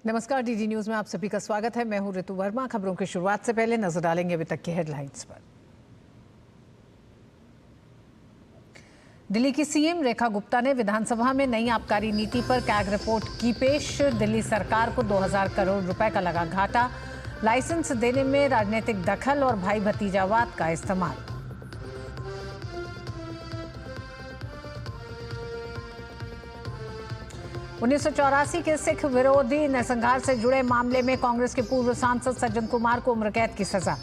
नमस्कार, DD news में आप सभी का स्वागत है। मैं हूं ऋतु वर्मा। खबरों की शुरुआत से पहले नजर डालेंगे अभी तक की हेडलाइंस पर। दिल्ली की सीएम रेखा गुप्ता ने विधानसभा में नई आबकारी नीति पर कैग रिपोर्ट की पेश। दिल्ली सरकार को 2000 करोड़ रुपए का लगा घाटा। लाइसेंस देने में राजनीतिक दखल और भाई भतीजावाद का इस्तेमाल। उन्नीस के सिख विरोधी नरसंहार से जुड़े मामले में कांग्रेस के पूर्व सांसद सज्जन कुमार को उम्र कैद की सजा।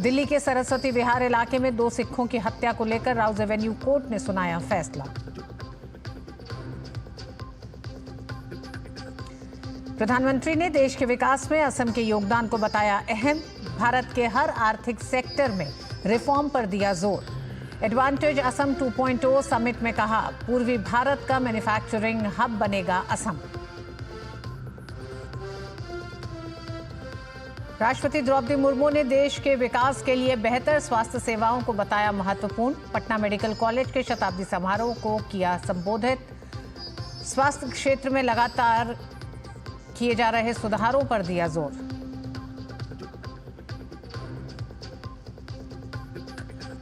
दिल्ली के सरस्वती विहार इलाके में 2 सिखों की हत्या को लेकर राउज एवेन्यू कोर्ट ने सुनाया फैसला। प्रधानमंत्री ने देश के विकास में असम के योगदान को बताया अहम। भारत के हर आर्थिक सेक्टर में रिफॉर्म पर दिया जोर। एडवांटेज असम 2.0 समिट में कहा, पूर्वी भारत का मैन्युफैक्चरिंग हब बनेगा असम। राष्ट्रपति द्रौपदी मुर्मू ने देश के विकास के लिए बेहतर स्वास्थ्य सेवाओं को बताया महत्वपूर्ण। पटना मेडिकल कॉलेज के शताब्दी समारोह को किया संबोधित। स्वास्थ्य क्षेत्र में लगातार किए जा रहे सुधारों पर दिया जोर।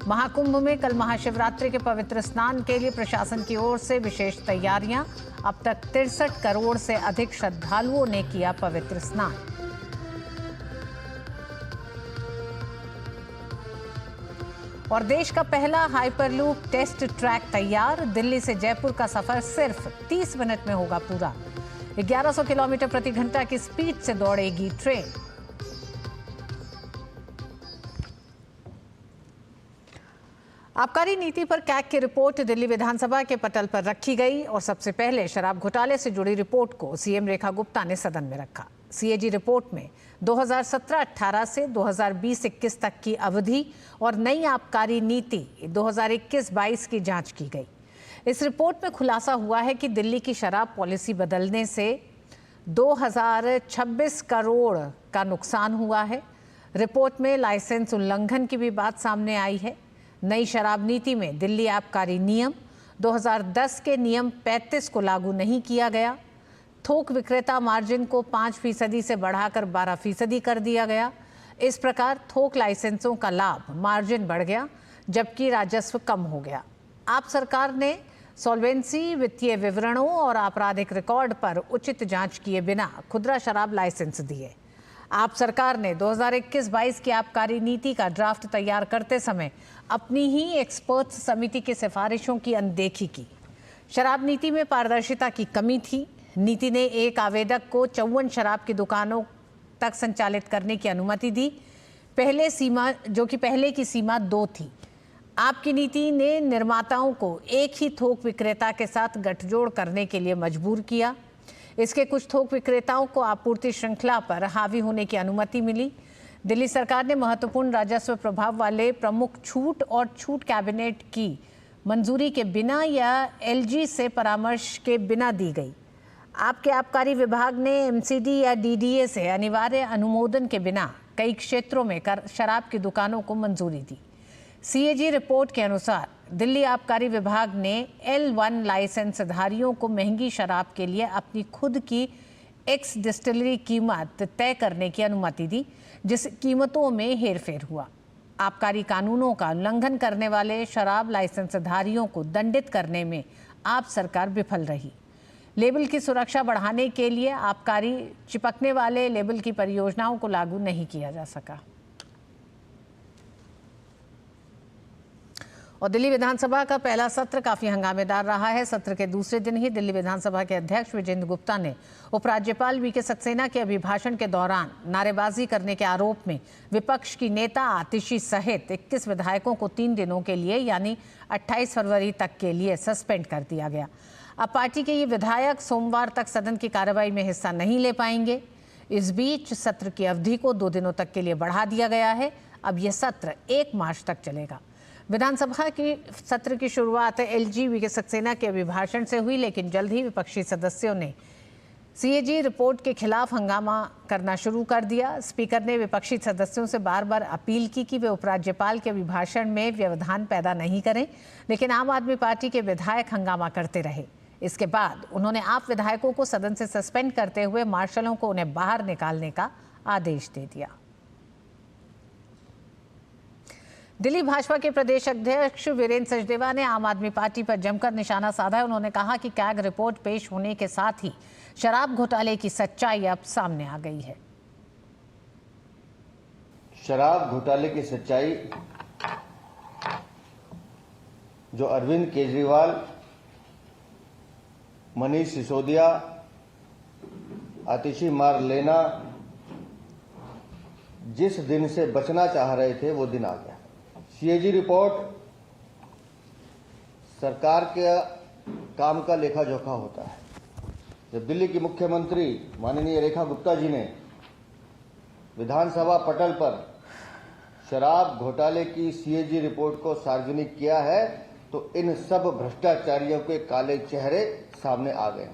महाकुंभ में कल महाशिवरात्रि के पवित्र स्नान के लिए प्रशासन की ओर से विशेष तैयारियां। अब तक 63 करोड़ से अधिक श्रद्धालुओं ने किया पवित्र स्नान। और देश का पहला हाइपरलूप टेस्ट ट्रैक तैयार। दिल्ली से जयपुर का सफर सिर्फ 30 मिनट में होगा पूरा। 1100 किलोमीटर प्रति घंटा की स्पीड से दौड़ेगी ट्रेन। आबकारी नीति पर कैग की रिपोर्ट दिल्ली विधानसभा के पटल पर रखी गई और सबसे पहले शराब घोटाले से जुड़ी रिपोर्ट को सीएम रेखा गुप्ता ने सदन में रखा। सीएजी रिपोर्ट में 2017-18 से 2020-21 तक की अवधि और नई आबकारी नीति 2021-22 की जांच की गई। इस रिपोर्ट में खुलासा हुआ है कि दिल्ली की शराब पॉलिसी बदलने से 2026 करोड़ का नुकसान हुआ है। रिपोर्ट में लाइसेंस उल्लंघन की भी बात सामने आई है। नई शराब नीति में दिल्ली आबकारी नियम 2010 के नियम 35 को लागू नहीं किया गया। थोक विक्रेता मार्जिन को 5% से बढ़ाकर 12% कर दिया गया। इस प्रकार थोक लाइसेंसों का लाभ मार्जिन बढ़ गया, जबकि राजस्व कम हो गया। आप सरकार ने सॉल्वेंसी, वित्तीय विवरणों और आपराधिक रिकॉर्ड पर उचित जांच किए बिना खुदरा शराब लाइसेंस दिए। आप सरकार ने 2021-22 की आबकारी नीति का ड्राफ्ट तैयार करते समय अपनी ही एक्सपर्ट समिति की सिफारिशों की अनदेखी की। शराब नीति में पारदर्शिता की कमी थी। नीति ने एक आवेदक को 54 शराब की दुकानों तक संचालित करने की अनुमति दी, जो कि पहले की सीमा 2 थी। आपकी नीति ने निर्माताओं को एक ही थोक विक्रेता के साथ गठजोड़ करने के लिए मजबूर किया। इसके कुछ थोक विक्रेताओं को आपूर्ति श्रृंखला पर हावी होने की अनुमति मिली। दिल्ली सरकार ने महत्वपूर्ण राजस्व प्रभाव वाले प्रमुख छूट और छूट कैबिनेट की मंजूरी के बिना या एलजी से परामर्श के बिना दी गई। आपके आबकारी विभाग ने एमसीडी या डीडीए से अनिवार्य अनुमोदन के बिना कई क्षेत्रों में शराब की दुकानों को मंजूरी दी। सीएजी रिपोर्ट के अनुसार दिल्ली आबकारी विभाग ने L1 लाइसेंसधारियों को महंगी शराब के लिए अपनी खुद की एक्स डिस्टिलरी कीमत तय करने की अनुमति दी, जिस कीमतों में हेरफेर हुआ। आबकारी कानूनों का उल्लंघन करने वाले शराब लाइसेंसधारियों को दंडित करने में आप सरकार विफल रही। लेबल की सुरक्षा बढ़ाने के लिए आबकारी चिपकने वाले लेबल की परियोजनाओं को लागू नहीं किया जा सका। और दिल्ली विधानसभा का पहला सत्र काफी हंगामेदार रहा है। सत्र के दूसरे दिन ही दिल्ली विधानसभा के अध्यक्ष विजेंद्र गुप्ता ने उपराज्यपाल वीके सक्सेना के अभिभाषण के दौरान नारेबाजी करने के आरोप में विपक्ष की नेता आतिशी सहित 21 विधायकों को 3 दिनों के लिए यानी 28 फरवरी तक के लिए सस्पेंड कर दिया गया। अब पार्टी के ये विधायक सोमवार तक सदन की कार्रवाई में हिस्सा नहीं ले पाएंगे। इस बीच सत्र की अवधि को 2 दिनों तक के लिए बढ़ा दिया गया है। अब यह सत्र 1 मार्च तक चलेगा। विधानसभा की सत्र की शुरुआत एलजी वीके सक्सेना के अभिभाषण से हुई, लेकिन जल्द ही विपक्षी सदस्यों ने सीएजी रिपोर्ट के खिलाफ हंगामा करना शुरू कर दिया। स्पीकर ने विपक्षी सदस्यों से बार बार अपील की कि वे उपराज्यपाल के अभिभाषण में व्यवधान पैदा नहीं करें, लेकिन आम आदमी पार्टी के विधायक हंगामा करते रहे। इसके बाद उन्होंने आप विधायकों को सदन से सस्पेंड करते हुए मार्शलों को उन्हें बाहर निकालने का आदेश दे दिया। दिल्ली भाजपा के प्रदेश अध्यक्ष वीरेंद्र सचदेवा ने आम आदमी पार्टी पर जमकर निशाना साधा है। उन्होंने कहा कि कैग रिपोर्ट पेश होने के साथ ही शराब घोटाले की सच्चाई अब सामने आ गई है। शराब घोटाले की सच्चाई जो अरविंद केजरीवाल, मनीष सिसोदिया, आतिशी मारलेना जिस दिन से बचना चाह रहे थे वो दिन आ गया। सीएजी रिपोर्ट सरकार के काम का लेखा जोखा होता है। जब दिल्ली की मुख्यमंत्री माननीय रेखा गुप्ता जी ने विधानसभा पटल पर शराब घोटाले की सीएजी रिपोर्ट को सार्वजनिक किया है तो इन सब भ्रष्टाचारियों के काले चेहरे सामने आ गए।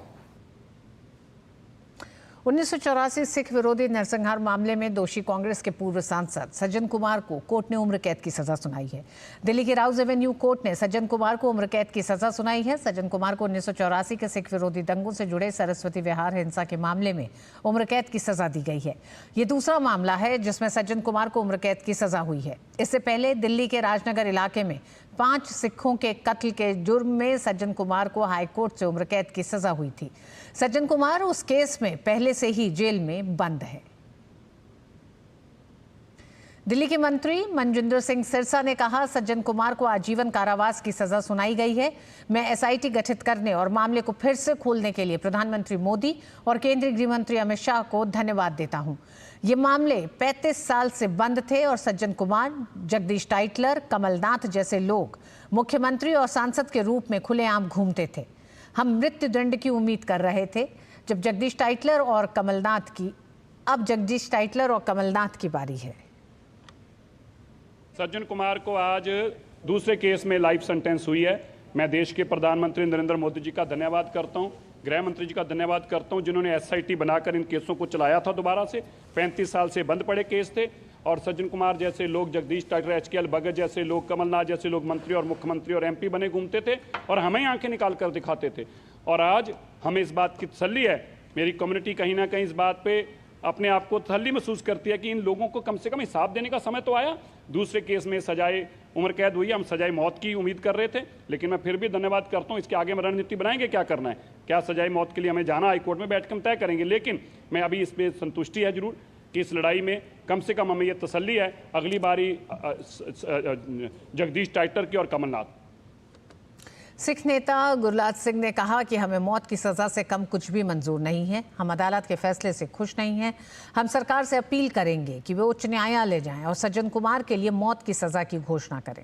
1984 सिख विरोधी नरसंहार मामले में दोषी कांग्रेस के पूर्व सांसद सज्जन कुमार को कोर्ट ने उम्र कैद की सजा सुनाई है। दिल्ली के राउज एवेन्यू कोर्ट ने सज्जन कुमार को उम्र कैद की सजा सुनाई है। सज्जन कुमार को 1984 के सिख विरोधी दंगों से जुड़े सरस्वती विहार हिंसा के मामले में उम्र कैद की सजा दी गई है। ये दूसरा मामला है जिसमें सज्जन कुमार को उम्र कैद की सजा हुई है। इससे पहले दिल्ली के राजनगर इलाके में 5 सिखों के कत्ल के जुर्म में सज्जन कुमार को हाईकोर्ट से उम्र कैद की सजा हुई थी। सज्जन कुमार उस केस में पहले से ही जेल में बंद है। दिल्ली के मंत्री मनजिंदर सिंह सिरसा ने कहा, सज्जन कुमार को आजीवन कारावास की सजा सुनाई गई है। मैं एसआईटी गठित करने और मामले को फिर से खोलने के लिए प्रधानमंत्री मोदी और केंद्रीय गृह मंत्री अमित शाह को धन्यवाद देता हूं। ये मामले 35 साल से बंद थे और सज्जन कुमार, जगदीश टाइटलर, कमलनाथ जैसे लोग मुख्यमंत्री और सांसद के रूप में खुलेआम घूमते थे। हम मृत्युदंड की उम्मीद कर रहे थे जब जगदीश टाइटलर और कमलनाथ की अब जगदीश टाइटलर और कमलनाथ की बारी है। सज्जन कुमार को आज दूसरे केस में लाइफ सेंटेंस हुई है। मैं देश के प्रधानमंत्री नरेंद्र मोदी जी का धन्यवाद करता हूं, गृह मंत्री जी का धन्यवाद करता हूं जिन्होंने एसआईटी बनाकर इन केसों को चलाया था। दोबारा से 35 साल से बंद पड़े केस थे और सज्जन कुमार जैसे लोग, जगदीश टाइटलर, एचकेएल भगत जैसे लोग, कमलनाथ जैसे लोग मंत्री और मुख्यमंत्री और एमपी बने घूमते थे और हमें आंखें निकाल कर दिखाते थे। और आज हमें इस बात की तसल्ली है, मेरी कम्युनिटी कहीं ना कहीं इस बात पे अपने आप को तसल्ली महसूस करती है कि इन लोगों को कम से कम हिसाब देने का समय तो आया। दूसरे केस में सजाए उम्र कैद हुई, हम सजाए मौत की उम्मीद कर रहे थे, लेकिन मैं फिर भी धन्यवाद करता हूं। इसके आगे हम रणनीति बनाएंगे, क्या करना है, क्या सजाए मौत के लिए हमें जाना, हाईकोर्ट में बैठ कर तय करेंगे। लेकिन मैं अभी इस पर संतुष्टि है जरूर कि इस लड़ाई में कम से कम हमें यह तसल्ली है अगली बारी जगदीश टाइटलर की और कमलनाथ। सिख नेता गुरलाज सिंह ने कहा कि हमें मौत की सजा से कम कुछ भी मंजूर नहीं है। हम अदालत के फैसले से खुश नहीं हैं। हम सरकार से अपील करेंगे कि वे उच्च न्यायालय जाएं और सज्जन कुमार के लिए मौत की सजा की घोषणा करें।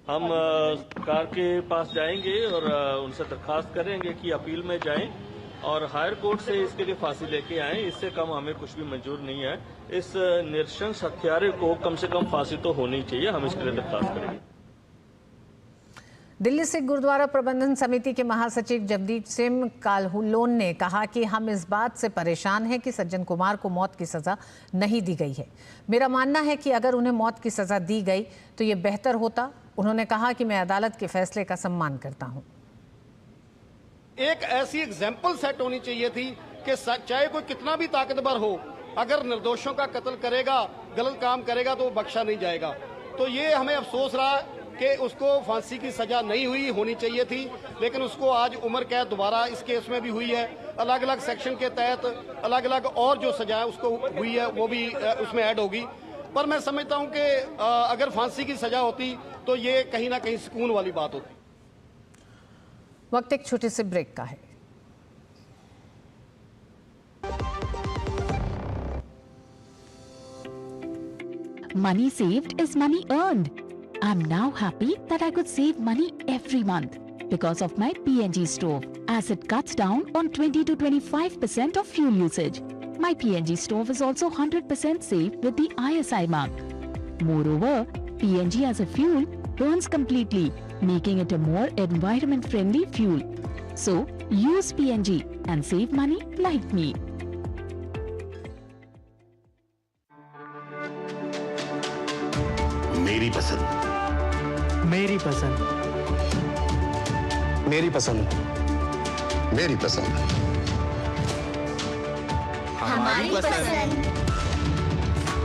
हम सरकार के पास जाएंगे और उनसे दरखास्त करेंगे कि अपील में जाएं और हायर कोर्ट से इसके लिए फांसी लेके आएं। इससे कम हमें कुछ भी मंजूर नहीं है। इस नृशंस हत्यारे को कम से कम फांसी तो होनी चाहिए। हम इसके लिए दरखास्त करेंगे। दिल्ली सिख गुरुद्वारा प्रबंधन समिति के महासचिव जगदीप सिंह काल्हुलोन ने कहा कि हम इस बात से परेशान हैं कि सज्जन कुमार को मौत की सजा नहीं दी गई है। मेरा मानना है कि अगर उन्हें मौत की सजा दी गई तो ये बेहतर होता। उन्होंने कहा कि मैं अदालत के फैसले का सम्मान करता हूं। एक ऐसी एग्जाम्पल सेट होनी चाहिए थी कि चाहे कोई कितना भी ताकतवर हो, अगर निर्दोषों का कत्ल करेगा, गलत काम करेगा तो वो बख्शा नहीं जाएगा। तो ये हमें अफसोस रहा कि उसको फांसी की सजा नहीं हुई, होनी चाहिए थी, लेकिन उसको आज उम्र कैद दोबारा इस केस में भी हुई है। अलग अलग सेक्शन के तहत अलग अलग और जो सजाएं उसको हुई है वो भी उसमें ऐड होगी। पर मैं समझता हूं कि अगर फांसी की सजा होती तो ये कहीं ना कहीं सुकून वाली बात होती। वक्त एक छोटे से ब्रेक का है। Money saved is money earned. I'm now happy that I could save money every month because of my PNG stove, as it cuts down on 20 to 25% of fuel usage. My PNG stove is also 100% safe with the ISI mark. Moreover, PNG as a fuel burns completely, making it a more environment-friendly fuel. So, use PNG and save money like me. मेरी पसंद, मेरी पसंद, मेरी पसंद। मेरी पसंद। हमारी पसंद।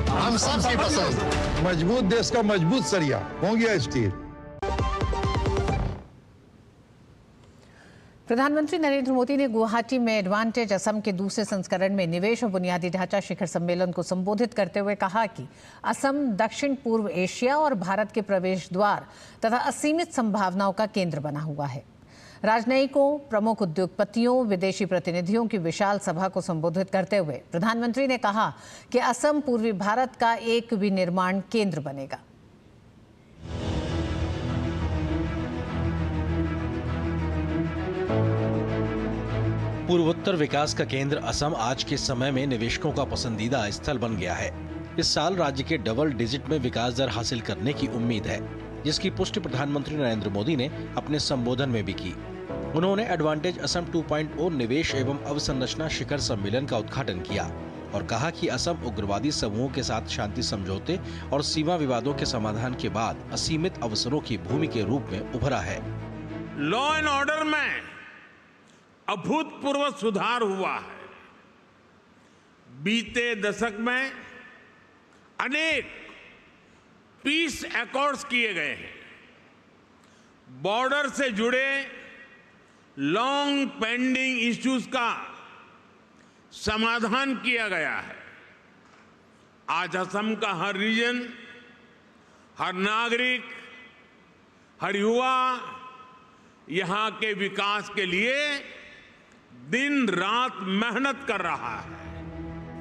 हम सबकी पसंद। मजबूत देश का मजबूत सरिया हो गया स्टील। प्रधानमंत्री नरेंद्र मोदी ने गुवाहाटी में एडवांटेज असम के दूसरे संस्करण में निवेश और बुनियादी ढांचा शिखर सम्मेलन को संबोधित करते हुए कहा कि असम दक्षिण पूर्व एशिया और भारत के प्रवेश द्वार तथा असीमित संभावनाओं का केंद्र बना हुआ है। राजनयिकों, प्रमुख उद्योगपतियों, विदेशी प्रतिनिधियों की विशाल सभा को संबोधित करते हुए प्रधानमंत्री ने कहा कि असम पूर्वी भारत का एक विनिर्माण केंद्र बनेगा। पूर्वोत्तर विकास का केंद्र असम आज के समय में निवेशकों का पसंदीदा स्थल बन गया है। इस साल राज्य के डबल डिजिट में विकास दर हासिल करने की उम्मीद है, जिसकी पुष्टि प्रधानमंत्री नरेंद्र मोदी ने अपने संबोधन में भी की। उन्होंने एडवांटेज असम 2.0 निवेश एवं अवसंरचना शिखर सम्मेलन का उद्घाटन किया और कहा कि असम उग्रवादी समूहों के साथ शांति समझौते और सीमा विवादों के समाधान के बाद असीमित अवसरों की भूमि के रूप में उभरा है। लॉ एंड ऑर्डर में अभूतपूर्व सुधार हुआ है। बीते दशक में अनेक पीस एकॉर्ड्स किए गए हैं। बॉर्डर से जुड़े लॉन्ग पेंडिंग इश्यूज का समाधान किया गया है। आज असम का हर रीजन, हर नागरिक, हर युवा यहां के विकास के लिए दिन रात मेहनत कर रहा है।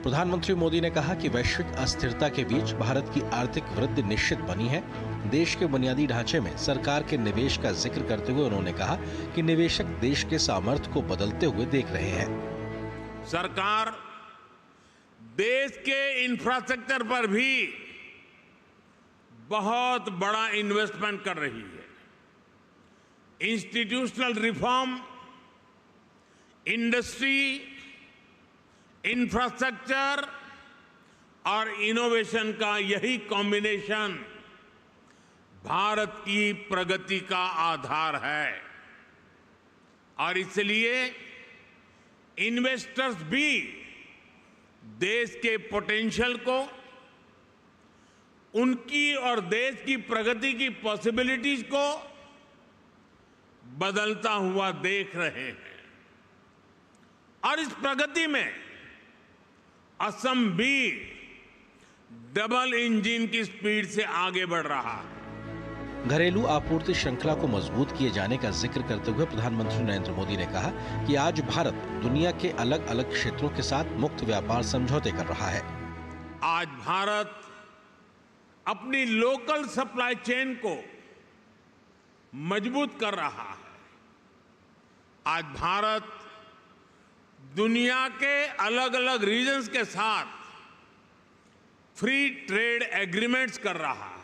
प्रधानमंत्री मोदी ने कहा कि वैश्विक अस्थिरता के बीच भारत की आर्थिक वृद्धि निश्चित बनी है। देश के बुनियादी ढांचे में सरकार के निवेश का जिक्र करते हुए उन्होंने कहा कि निवेशक देश के सामर्थ्य को बदलते हुए देख रहे हैं। सरकार देश के इंफ्रास्ट्रक्चर पर भी बहुत बड़ा इन्वेस्टमेंट कर रही है। इंस्टीट्यूशनल रिफॉर्म, इंडस्ट्री, इंफ्रास्ट्रक्चर और इनोवेशन का यही कॉम्बिनेशन भारत की प्रगति का आधार है और इसलिए इन्वेस्टर्स भी देश के पोटेंशियल को, उनकी और देश की प्रगति की पॉसिबिलिटीज को बदलता हुआ देख रहे हैं और इस प्रगति में असम भी डबल इंजन की स्पीड से आगे बढ़ रहा है। घरेलू आपूर्ति श्रृंखला को मजबूत किए जाने का जिक्र करते हुए प्रधानमंत्री नरेंद्र मोदी ने कहा कि आज भारत दुनिया के अलग अलग क्षेत्रों के साथ मुक्त व्यापार समझौते कर रहा है। आज भारत अपनी लोकल सप्लाई चेन को मजबूत कर रहा है। आज भारत दुनिया के अलग अलग रीजन्स के साथ फ्री ट्रेड एग्रीमेंट्स कर रहा है।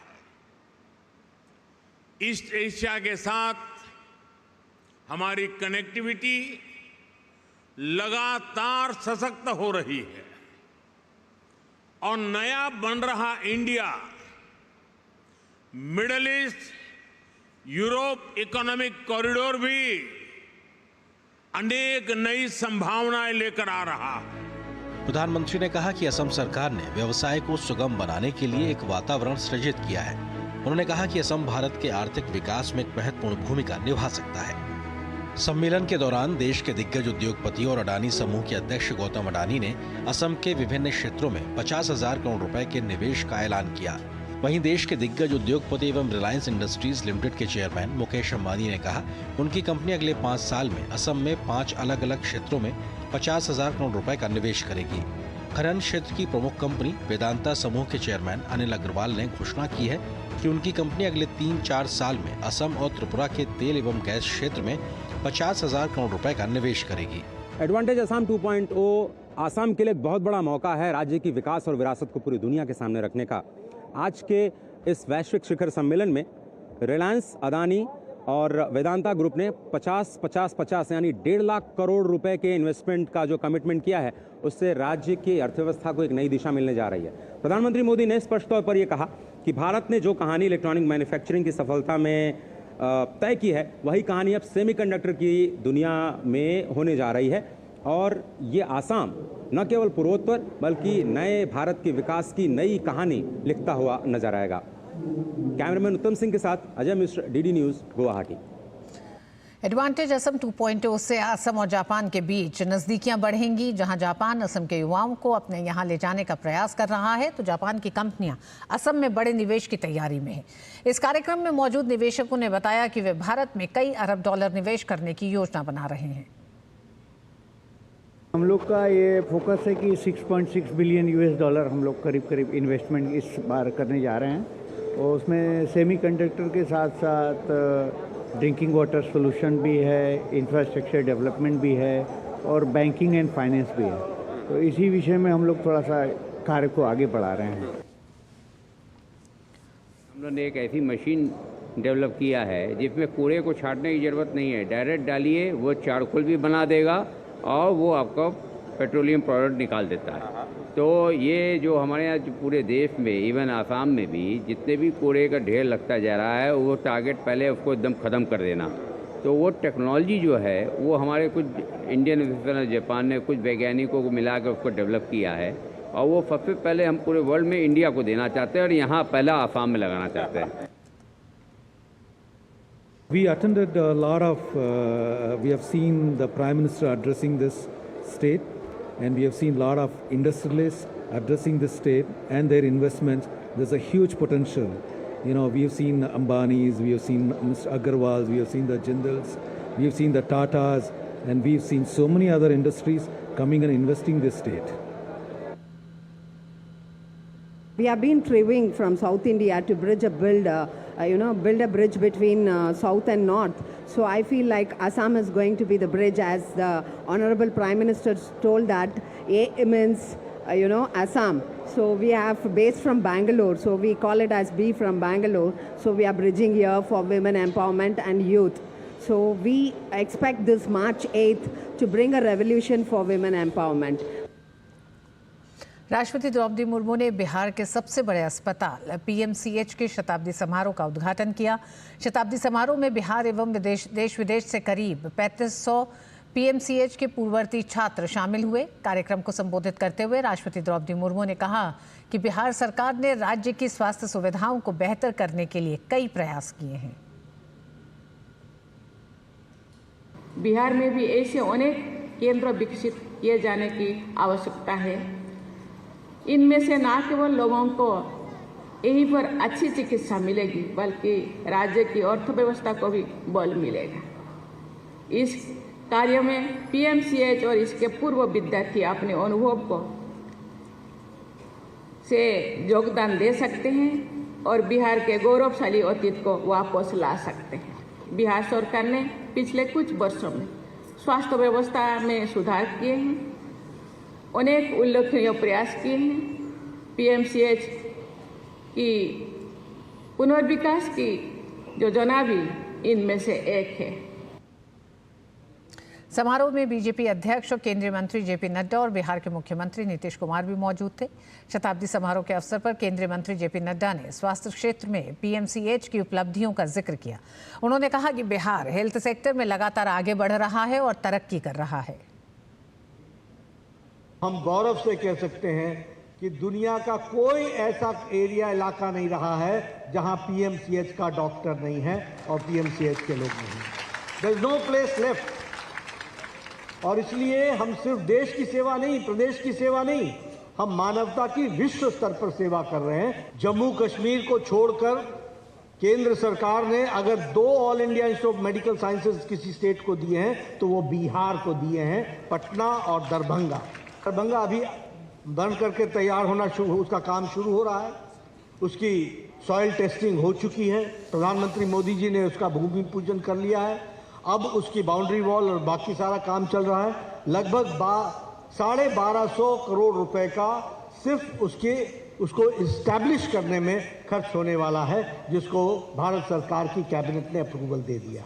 ईस्ट एशिया के साथ हमारी कनेक्टिविटी लगातार सशक्त हो रही है और नया बन रहा India middle east Europe economic corridor भी अनेक नई संभावनाएं लेकर आ रहा है। प्रधानमंत्री ने कहा कि असम सरकार ने व्यवसाय को सुगम बनाने के लिए एक वातावरण सृजित किया है। उन्होंने कहा कि असम भारत के आर्थिक विकास में एक महत्वपूर्ण भूमिका निभा सकता है। सम्मेलन के दौरान देश के दिग्गज उद्योगपति और अडानी समूह के अध्यक्ष गौतम अडानी ने असम के विभिन्न क्षेत्रों में 50,000 करोड़ रुपए के निवेश का ऐलान किया। वहीं देश के दिग्गज उद्योगपति एवं रिलायंस इंडस्ट्रीज लिमिटेड के चेयरमैन मुकेश अंबानी ने कहा उनकी कंपनी अगले 5 साल में असम में 5 अलग अलग क्षेत्रों में 50,000 करोड़ रुपए का निवेश करेगी। खनन क्षेत्र की प्रमुख कंपनी वेदांता समूह के चेयरमैन अनिल अग्रवाल ने घोषणा की है कि उनकी कंपनी अगले 3-4 साल में असम और त्रिपुरा के तेल एवं गैस क्षेत्र में 50,000 करोड़ रुपए का निवेश करेगी। एडवांटेज असम 2.0 असम के लिए एक बहुत बड़ा मौका है राज्य की विकास और विरासत को पूरी दुनिया के सामने रखने का। आज के इस वैश्विक शिखर सम्मेलन में रिलायंस, अदानी और वेदांता ग्रुप ने 50-50-50 यानी 1.5 लाख करोड़ रुपए के इन्वेस्टमेंट का जो कमिटमेंट किया है उससे राज्य की अर्थव्यवस्था को एक नई दिशा मिलने जा रही है। प्रधानमंत्री मोदी ने स्पष्ट तौर पर यह कहा कि भारत ने जो कहानी इलेक्ट्रॉनिक मैन्युफैक्चरिंग की सफलता में तय की है, वही कहानी अब सेमीकंडक्टर की दुनिया में होने जा रही है। और ये आसाम न केवल पूर्वोत्तर बल्कि नए भारत के विकास की नई कहानी लिखता हुआ नजर आएगा। कैमरामैन उत्तम सिंह के साथ Ajay Mishra, DD news, Guwahati. Advantage Assam 2.0 से असम और जापान के बीच नज़दीकियां बढ़ेंगी। जहां जापान असम के युवाओं को अपने यहां ले जाने का प्रयास कर रहा है, तो जापान की कंपनियां असम में बड़े निवेश की तैयारी में है। इस कार्यक्रम में मौजूद निवेशकों ने बताया कि वे भारत में कई अरब डॉलर निवेश करने की योजना बना रहे हैं। हम लोग का ये फोकस है कि 6.6 बिलियन यूएस डॉलर हम लोग करीब इन्वेस्टमेंट इस बार करने जा रहे हैं। और उसमें सेमीकंडक्टर के साथ साथ ड्रिंकिंग वाटर सॉल्यूशन भी है, इंफ्रास्ट्रक्चर डेवलपमेंट भी है और बैंकिंग एंड फाइनेंस भी है। तो इसी विषय में हम लोग थोड़ा सा कार्य को आगे बढ़ा रहे हैं। हम लोगों ने एक ऐसी मशीन डेवलप किया है जिसमें कूड़े को छांटने की ज़रूरत नहीं है, डायरेक्ट डालिए, वो चारकोल भी बना देगा और वो आपका पेट्रोलियम प्रोडक्ट निकाल देता है। तो ये जो हमारे यहाँ पूरे देश में, इवन आसाम में भी जितने भी कूड़े का ढेर लगता जा रहा है, वो टारगेट पहले उसको एकदम ख़त्म कर देना। तो वो टेक्नोलॉजी जो है वो हमारे कुछ इंडियन रिसर्च जापान ने कुछ वैज्ञानिकों को मिला कर उसको डेवलप किया है और वो सबसे पहले हम पूरे वर्ल्ड में इंडिया को देना चाहते हैं और यहाँ पहला आसाम में लगाना चाहते हैं। We attended a lot of, we have seen the Prime Minister addressing this state, and we have seen a lot of industrialists addressing this state and their investments. There's a huge potential. You know, we have seen Ambanis, we have seen Mr. Agarwals, we have seen the Jindals, we have seen the Tatas, and we've seen so many other industries coming and investing this state. We have been traveling from South India to build a bridge between South and North. So I feel like Assam is going to be the bridge, as the Honorable Prime Minister told that A means, Assam. So we have base from Bangalore, so we call it as B from Bangalore. So we are bridging here for women empowerment and youth. So we expect this March 8th to bring a revolution for women empowerment. राष्ट्रपति द्रौपदी मुर्मू ने बिहार के सबसे बड़े अस्पताल PMCH के शताब्दी समारोह का उद्घाटन किया। शताब्दी समारोह में बिहार एवं देश विदेश से करीब 3500 पीएमसीएच के पूर्ववर्ती छात्र शामिल हुए। कार्यक्रम को संबोधित करते हुए राष्ट्रपति द्रौपदी मुर्मू ने कहा कि बिहार सरकार ने राज्य की स्वास्थ्य सुविधाओं को बेहतर करने के लिए कई प्रयास किए हैं। बिहार में भी ऐसे अनेक केंद्र विकसित किए जाने की आवश्यकता है। इनमें से न केवल लोगों को यहीं पर अच्छी चिकित्सा मिलेगी, बल्कि राज्य की अर्थव्यवस्था को भी बल मिलेगा। इस कार्य में पीएमसीएच और इसके पूर्व विद्यार्थी अपने अनुभव को से योगदान दे सकते हैं और बिहार के गौरवशाली अतीत को वापस ला सकते हैं। बिहार सरकार ने पिछले कुछ वर्षों में स्वास्थ्य व्यवस्था में सुधार किए हैं, अनेक उल्लेखनीय प्रयास किए हैं। पीएमसीएच की पुनर्विकास की योजना भी इनमें से एक है। समारोह में बीजेपी अध्यक्ष और केंद्रीय मंत्री जेपी नड्डा और बिहार के मुख्यमंत्री नीतीश कुमार भी मौजूद थे। शताब्दी समारोह के अवसर पर केंद्रीय मंत्री जेपी नड्डा ने स्वास्थ्य क्षेत्र में पीएमसीएच की उपलब्धियों का जिक्र किया। उन्होंने कहा कि बिहार हेल्थ सेक्टर में लगातार आगे बढ़ रहा है और तरक्की कर रहा है। हम गौरव से कह सकते हैं कि दुनिया का कोई ऐसा एरिया इलाका नहीं रहा है जहां पीएमसीएच का डॉक्टर नहीं है और पीएमसीएच के लोग नहीं हैं। There is no place left. और इसलिए हम सिर्फ देश की सेवा नहीं, प्रदेश की सेवा नहीं, हम मानवता की विश्व स्तर पर सेवा कर रहे हैं। जम्मू कश्मीर को छोड़कर केंद्र सरकार ने अगर 2 all India institute of medical sciences किसी स्टेट को दिए हैं तो वो बिहार को दिए हैं, पटना और दरभंगा। दरभंगा अभी बन करके तैयार होना उसका काम शुरू हो रहा है। उसकी सॉइल टेस्टिंग हो चुकी है, प्रधानमंत्री मोदी जी ने उसका भूमि पूजन कर लिया है। अब उसकी बाउंड्री वॉल और बाकी सारा काम चल रहा है। लगभग 1250 करोड़ रुपए का सिर्फ उसको इस्टेब्लिश करने में खर्च होने वाला है, जिसको भारत सरकार की कैबिनेट ने अप्रूवल दे दिया।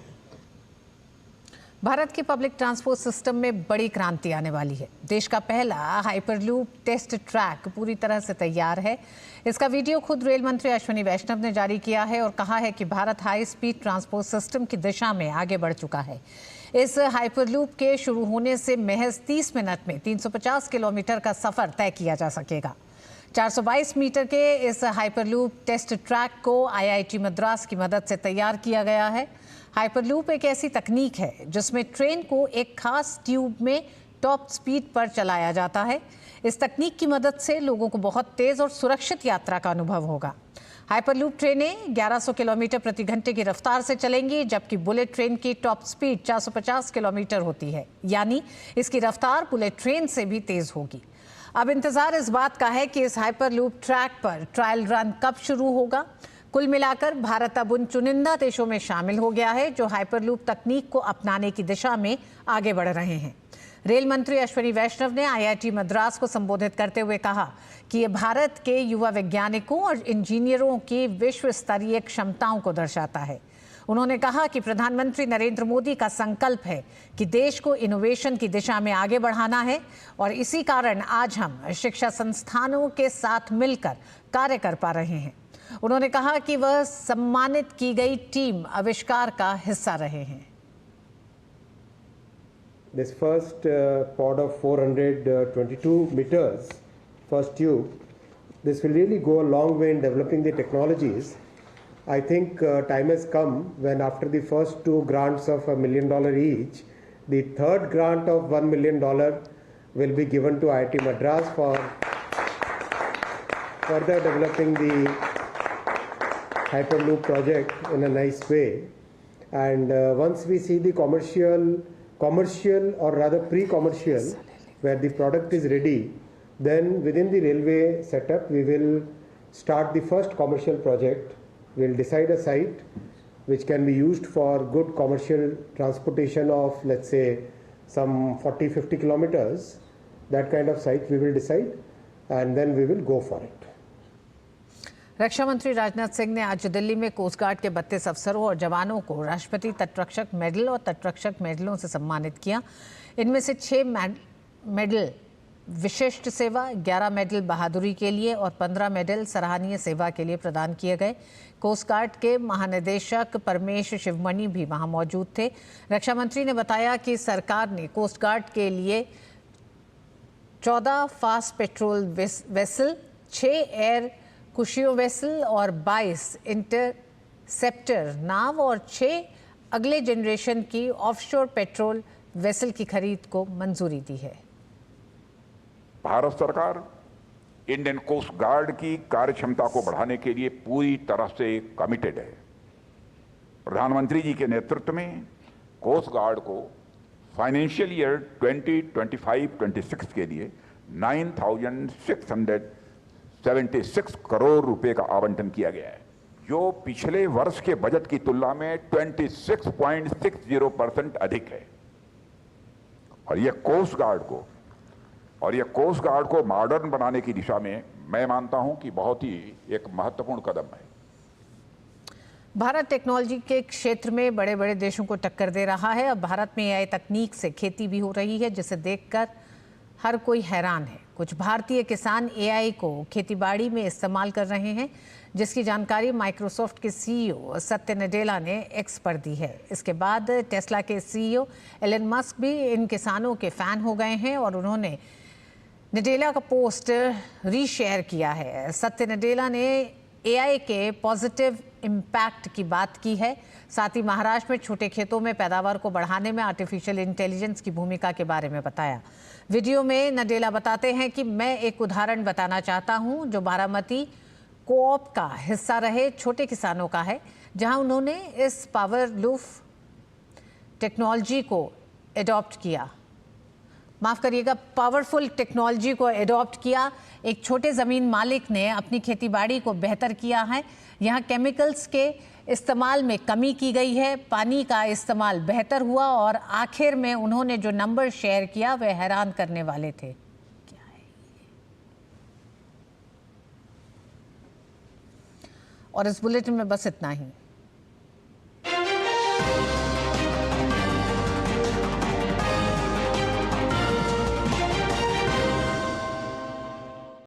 भारत के पब्लिक ट्रांसपोर्ट सिस्टम में बड़ी क्रांति आने वाली है। देश का पहला हाइपरलूप टेस्ट ट्रैक पूरी तरह से तैयार है। इसका वीडियो खुद रेल मंत्री अश्विनी वैष्णव ने जारी किया है और कहा है कि Bharat high speed transport system की दिशा में आगे बढ़ चुका है। इस हाइपरलूप के शुरू होने से महज 30 मिनट में 350 किलोमीटर का सफर तय किया जा सकेगा। 422 मीटर के इस हाइपरलूप टेस्ट ट्रैक को आईआईटी मद्रास की मदद से तैयार किया गया है। हाइपरलूप एक ऐसी तकनीक है जिसमें ट्रेन को एक खास ट्यूब में टॉप स्पीड पर चलाया जाता है। इस तकनीक की मदद से लोगों को बहुत तेज और सुरक्षित यात्रा का अनुभव होगा। हाइपरलूप ट्रेनें 1100 किलोमीटर प्रति घंटे की रफ्तार से चलेंगी, जबकि बुलेट ट्रेन की टॉप स्पीड 450 किलोमीटर होती है, यानी इसकी रफ्तार बुलेट ट्रेन से भी तेज होगी। अब इंतजार इस बात का है कि इस हाइपरलूप ट्रैक पर ट्रायल रन कब शुरू होगा। कुल मिलाकर भारत अब उन चुनिंदा देशों में शामिल हो गया है जो हाइपरलूप तकनीक को अपनाने की दिशा में आगे बढ़ रहे हैं। रेल मंत्री अश्विनी वैष्णव ने आईआईटी मद्रास को संबोधित करते हुए कहा कि ये भारत के युवा वैज्ञानिकों और इंजीनियरों की विश्व स्तरीय क्षमताओं को दर्शाता है। उन्होंने कहा कि प्रधानमंत्री नरेंद्र मोदी का संकल्प है कि देश को इनोवेशन की दिशा में आगे बढ़ाना है और इसी कारण आज हम शिक्षा संस्थानों के साथ मिलकर कार्य कर पा रहे हैं। उन्होंने कहा कि वह सम्मानित की गई टीम आविष्कार का हिस्सा रहे हैं। This first pod of 422 meters, first tube, this will really go a long way in developing the technologies. I think time has come when after the first two grants of $1 million each, the third grant of $1 million will be given to IIT Madras for further developing the Hyperloop project in a nice way. And once we see the commercial or rather pre-commercial, where the product is ready, then within the railway setup we will start the first commercial project. We'll decide a site which can be used for good commercial transportation of, let's say, some 40-50 kilometers. That kind of site we will decide and then we will go for it. रक्षा मंत्री राजनाथ सिंह ने आज दिल्ली में coast guard के 32 अफसरों और जवानों को राष्ट्रपति तटरक्षक मेडल और तटरक्षक मेडलों से सम्मानित किया। इनमें से 6 मेडल विशिष्ट सेवा, 11 मेडल बहादुरी के लिए और 15 मेडल सराहनीय सेवा के लिए प्रदान किए गए। कोस्ट गार्ड के महानिदेशक परमेश शिवमणि भी वहां मौजूद थे। रक्षा मंत्री ने बताया कि सरकार ने कोस्ट गार्ड के लिए 14 fast patrol vessel, 6 air cushion vessel और 22 इंटरसेप्टर नाव और 6 अगले जनरेशन की ऑफशोर पेट्रोल वेसल की खरीद को मंजूरी दी है। भारत सरकार इंडियन कोस्ट गार्ड की कार्यक्षमता को बढ़ाने के लिए पूरी तरह से कमिटेड है। प्रधानमंत्री जी के नेतृत्व में कोस्ट गार्ड को फाइनेंशियल ईयर 2025-26 के लिए 9,676 करोड़ रुपए का आवंटन किया गया है, जो पिछले वर्ष के बजट की तुलना में 26.60% अधिक है। और यह कोस्ट गार्ड को मॉडर्न बनाने की दिशा में मैं मानता हूं कि बहुत ही एक महत्वपूर्ण कदम है। भारत टेक्नोलॉजी के क्षेत्र में बड़े बड़े देशों को टक्कर दे रहा है। अब भारत में एआई तकनीक से खेती भी हो रही है, जिसे देखकर हर कोई हैरान है। कुछ भारतीय किसान एआई को खेतीबाड़ी में इस्तेमाल कर रहे हैं, जिसकी जानकारी माइक्रोसॉफ्ट के सीईओ सत्य नडेला ने एक्स पर दी है। इसके बाद टेस्ला के सीईओ एलन मस्क भी इन किसानों के फैन हो गए हैं और उन्होंने नडेला का पोस्ट रीशेयर किया है। सत्य नडेला ने एआई के पॉजिटिव इम्पैक्ट की बात की है। साथ ही महाराष्ट्र में छोटे खेतों में पैदावार को बढ़ाने में आर्टिफिशियल इंटेलिजेंस की भूमिका के बारे में बताया। वीडियो में नडेला बताते हैं कि मैं एक उदाहरण बताना चाहता हूं जो बारामती कोऑप का हिस्सा रहे छोटे किसानों का है, जहां उन्होंने इस पावरलूप टेक्नोलॉजी को एडॉप्ट किया। माफ़ करिएगा, पावरफुल टेक्नोलॉजी को एडॉप्ट किया। एक छोटे ज़मीन मालिक ने अपनी खेतीबाड़ी को बेहतर किया है। यहाँ केमिकल्स के इस्तेमाल में कमी की गई है, पानी का इस्तेमाल बेहतर हुआ और आखिर में उन्होंने जो नंबर शेयर किया वह हैरान करने वाले थे। क्या है और इस बुलेटिन में बस इतना ही।